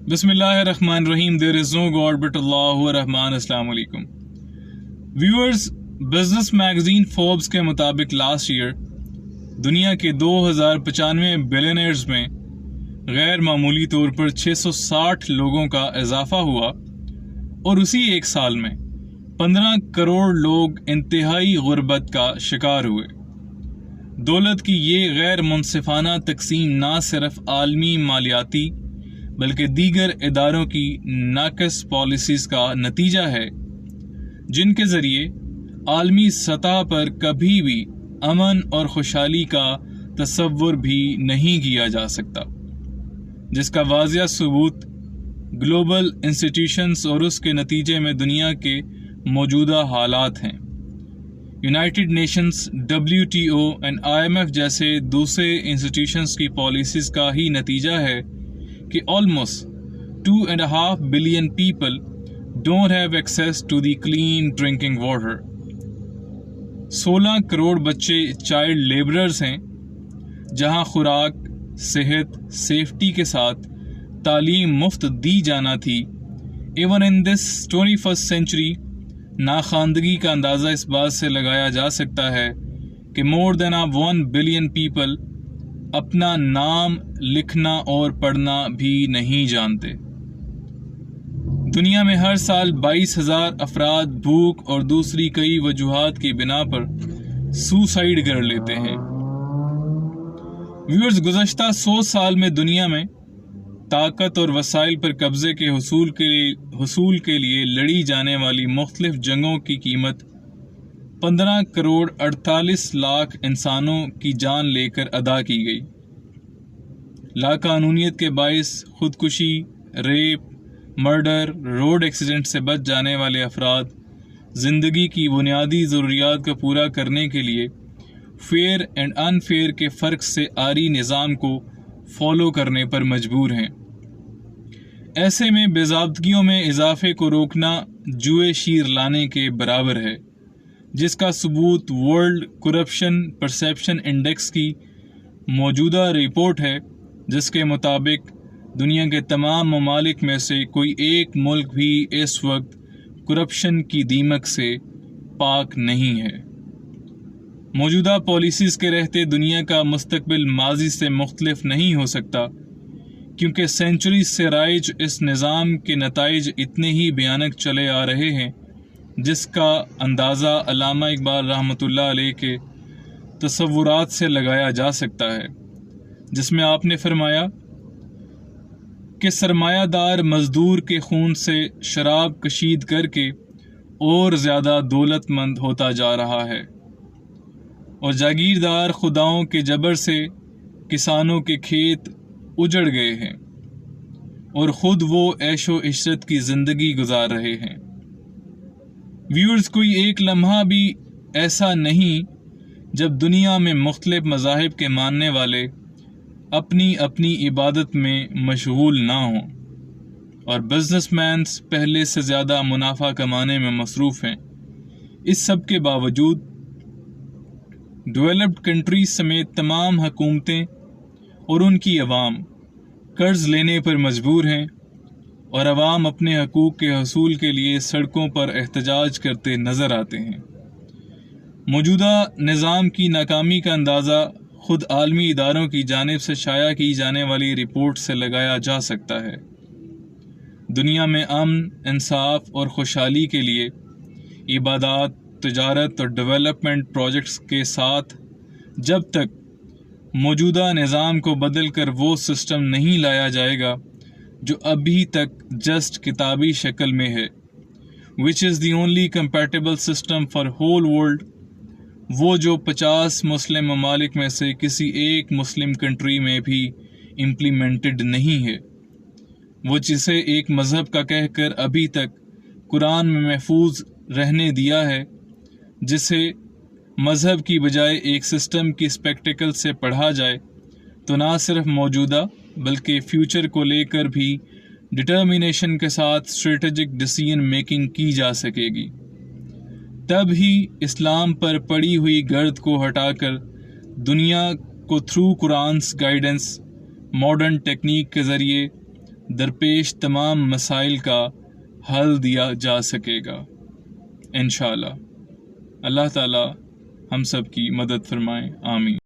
Bismillahirrahmanirrahim. There is no God but Allah Rahman. Assalamu alaikum. Viewers, business magazine Forbes के मुताबिक last year दुनिया के 2095 billionaires में गैर मामूली तौर पर 660 लोगों का इजाफा हुआ और उसी एक साल में 15 करोड़ लोग इंतहाई गुर्बत का शिकार हुए। दौलत की ये गैर मुनसिफाना तकसीम ना सिर्फ आलमी मालियाती बल्कि दीगर इदारों की नाकस पॉलिसीज़ का नतीजा है, जिनके ज़रिए आलमी सतह पर कभी भी अमन और खुशहाली का तसव्वुर भी नहीं किया जा सकता, जिसका वाज़िया सबूत ग्लोबल इंस्टीट्यूशंस और उसके नतीजे में दुनिया के मौजूदा हालात हैं। United Nations, WTO and IMF जैसे दूसरे इंस्टीट्यूशंस की पॉलिसीज़ का ही नतीजा है कि almost 2.5 billion people don't have access to the clean drinking water। 16 crore बच्चे चाइल्ड लेबरर्स हैं, जहां खुराक, सेहत, सेफ्टी के साथ तालीम मुफ्त दी जाना थी। Even in this 21st century नाखानदगी का अंदाज़ा इस बात से लगाया जा सकता है कि मोर देन 1 बिलियन पीपल अपना नाम लिखना और पढ़ना भी नहीं जानते। दुनिया में हर साल 22,000 अफराद भूख और दूसरी कई वजूहात की बिना पर सुसाइड कर लेते हैं। व्यूअर्स, गुज़श्ता 100 साल में दुनिया में ताकत और वसाइल पर कब्जे के हुसूल के लिए लड़ी जाने वाली मुख्तलिफ जंगों की कीमत 15 करोड़ 48 लाख इंसानों की जान लेकर अदा की गई। लाकानूनियत के बाइस खुदकुशी, रेप, मर्डर, रोड एक्सीडेंट से बच जाने वाले अफराद ज़िंदगी की बुनियादी ज़रूरियात को पूरा करने के लिए फेयर एंड अनफेयर के फ़र्क से आरी निज़ाम को फॉलो करने पर मजबूर हैं। ऐसे में बेज़ाब्तगियों में इजाफे को रोकना जुए शीर लाने के बराबर है, जिसका सबूत वर्ल्ड करप्शन परसेप्शन इंडेक्स की मौजूदा रिपोर्ट है, जिसके मुताबिक दुनिया के तमाम ममालिक में से कोई एक मुल्क भी इस वक्त करप्शन की दीमक से पाक नहीं है। मौजूदा पॉलिसीज़ के रहते दुनिया का मुस्तकबिल माजी से मुख्तलिफ नहीं हो सकता, क्योंकि सेंचुरी से राइज इस निज़ाम के नताइज इतने ही भयानक चले आ रहे हैं, जिसका अंदाज़ा अल्लामा इकबाल रहमतुल्लाह अलैह के तसव्वुरात से लगाया जा सकता है, जिसमें आपने फरमाया कि सरमायादार मजदूर के खून से शराब कशीद करके और ज़्यादा दौलतमंद होता जा रहा है और जागीरदार खुदाओं के जबर से किसानों के खेत उजड़ गए हैं और ख़ुद वो ऐशो इशरत की ज़िंदगी गुजार रहे हैं। व्यूअर्स, कोई एक लम्हा भी ऐसा नहीं जब दुनिया में मुख्तलिफ मज़ाहिब के मानने वाले अपनी अपनी इबादत में मशगूल ना हों और बिजनेसमैन्स पहले से ज़्यादा मुनाफा कमाने में मसरूफ़ हैं। इस सब के बावजूद डेवलप्ड कंट्रीज समेत तमाम हुकूमतें और उनकी अवाम कर्ज़ लेने पर मजबूर हैं और अवाम अपने हकूक़ के हसूल के लिए सड़कों पर एहतजाज करते नज़र आते हैं। मौजूदा निज़ाम की नाकामी का अंदाज़ा खुद आलमी इदारों की जानिब से शाया की जाने वाली रिपोर्ट से लगाया जा सकता है। दुनिया में अमन, इंसाफ और खुशहाली के लिए इबादत, तिजारत और डेवलपमेंट प्रोजेक्ट्स के साथ जब तक मौजूदा निज़ाम को बदल कर वो सिस्टम नहीं लाया जाएगा जो अभी तक जस्ट किताबी शक्ल में है, which is the only compatible system for whole world, वो जो 50 मुस्लिम ममालिक में से किसी एक मुस्लिम कंट्री में भी इम्प्लीमेंटेड नहीं है, वो जिसे एक मज़हब का कहकर अभी तक कुरान में महफूज रहने दिया है, जिसे मज़हब की बजाय एक सिस्टम की स्पेक्टिकल से पढ़ा जाए तो ना सिर्फ मौजूदा बल्कि फ्यूचर को लेकर भी डिटर्मिनेशन के साथ स्ट्रेटेजिक डिसीजन मेकिंग की जा सकेगी। तब ही इस्लाम पर पड़ी हुई गर्द को हटाकर दुनिया को थ्रू कुरान्स गाइडेंस, मॉडर्न टेक्निक के ज़रिए درپیش تمام مسائل کا حل دیا جا سکے گا انشاءاللہ۔ اللہ تعالی ہم سب کی مدد فرمائے، آمین۔